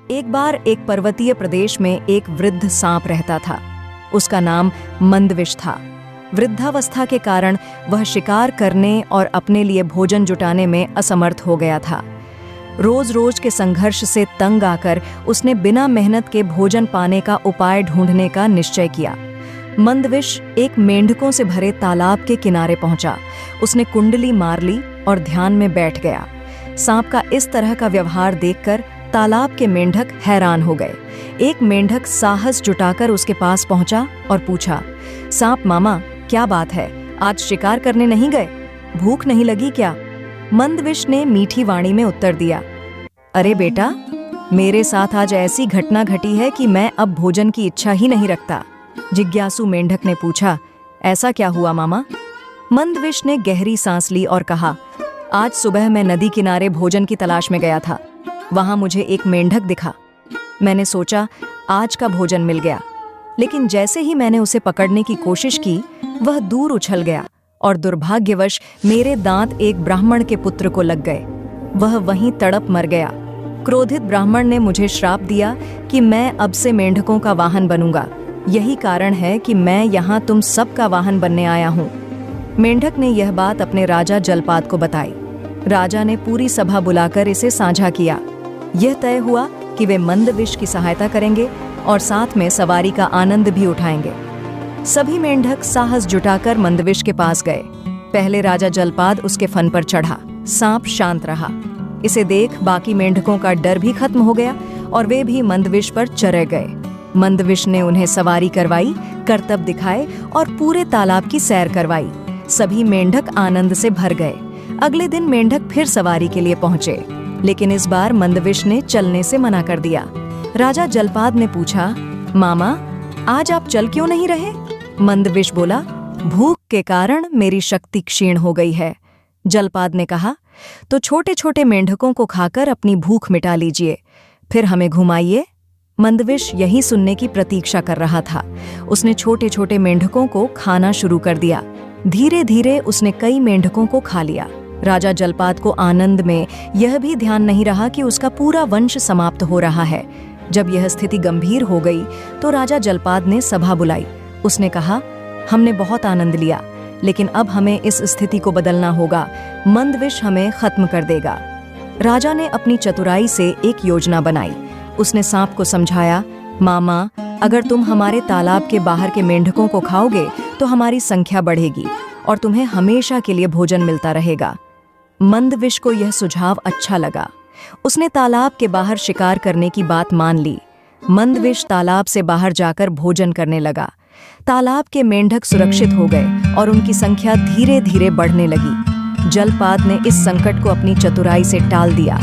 एक बार एक पर्वतीय प्रदेश में एक वृद्ध सांप रहता था। उसका नाम मंदविश था। वृद्धावस्था के कारण वह शिकार करने और अपने लिए भोजन जुटाने में असमर्थ हो गया था। रोज रोज के संघर्ष से तंग आकर उसने बिना मेहनत के भोजन पाने का उपाय ढूंढने का निश्चय किया। मंदविश एक मेंढकों से भरे तालाब के किनारे पहुंचा। उसने कुंडली मार ली और ध्यान में बैठ गया। सांप का इस तरह का व्यवहार देखकर तालाब के मेंढक हैरान हो गए। एक मेंढक साहस जुटाकर उसके पास पहुंचा और पूछा, सांप मामा, क्या बात है, आज शिकार करने नहीं गए? भूख नहीं लगी क्या? मंदविश ने मीठी वाणी में उत्तर दिया, अरे बेटा, मेरे साथ आज ऐसी घटना घटी है कि मैं अब भोजन की इच्छा ही नहीं रखता। जिज्ञासु मेंढक ने पूछा, ऐसा क्या हुआ मामा? मंदविश ने गहरी सांस ली और कहा, आज सुबह मैं नदी किनारे भोजन की तलाश में गया था। वहां मुझे एक मेंढक दिखा। मैंने सोचा आज का भोजन मिल गया, लेकिन जैसे ही मैंने उसे पकड़ने की कोशिश की, वह दूर उछल गया और दुर्भाग्यवश मेरे दांत एक ब्राह्मण के पुत्र को लग गए। वह वहीं तड़प मर गया। क्रोधित ब्राह्मण ने मुझे श्राप दिया कि मैं अब से मेंढकों का वाहन बनूंगा। यही कारण है कि मैं यहाँ तुम सबका वाहन बनने आया हूँ। मेंढक ने यह बात अपने राजा जलपाद को बताई। राजा ने पूरी सभा बुलाकर इसे साझा किया। यह तय हुआ कि वे मंदविश की सहायता करेंगे और साथ में सवारी का आनंद भी उठाएंगे। सभी मेंढक साहस जुटाकर मंदविश के पास गए। पहले राजा जलपाद उसके फन पर चढ़ा। सांप शांत रहा। इसे देख बाकी मेंढकों का डर भी खत्म हो गया और वे भी मंदविश पर चढ़ गए। मंदविश ने उन्हें सवारी करवाई, करतब दिखाए और पूरे तालाब की सैर करवाई। सभी मेंढक आनंद से भर गए। अगले दिन मेंढक फिर सवारी के लिए पहुंचे, लेकिन इस बार मंदविश ने चलने से मना कर दिया। राजा जलपाद ने पूछा, मामा, आज आप चल क्यों नहीं रहे? मंदविश बोला, भूख के कारण मेरी शक्ति क्षीण हो गई है। जलपाद ने कहा, तो छोटे छोटे मेंढकों को खाकर अपनी भूख मिटा लीजिए, फिर हमें घुमाइए। मंदविश यही सुनने की प्रतीक्षा कर रहा था। उसने छोटे छोटे मेंढकों को खाना शुरू कर दिया। धीरे धीरे उसने कई मेंढकों को खा लिया। राजा जलपाद को आनंद में यह भी ध्यान नहीं रहा कि उसका पूरा वंश समाप्त हो रहा है। जब यह स्थिति गंभीर हो गई तो राजा जलपाद ने सभा बुलाई। उसने कहा, हमने बहुत आनंद लिया, लेकिन अब हमें इस स्थिति को बदलना होगा। मंदविश हमें खत्म कर देगा। राजा ने अपनी चतुराई से एक योजना बनाई। उसने सांप को समझाया, मामा, अगर तुम हमारे तालाब के बाहर के मेंढकों को खाओगे तो हमारी संख्या बढ़ेगी और तुम्हें हमेशा के लिए भोजन मिलता रहेगा। मंदविश को यह सुझाव अच्छा लगा। उसने तालाब के बाहर शिकार करने की बात मान ली। मंदविश तालाब से बाहर जाकर भोजन करने लगा। तालाब के मेंढक सुरक्षित हो गए और उनकी संख्या धीरे धीरे बढ़ने लगी। जलपाद ने इस संकट को अपनी चतुराई से टाल दिया।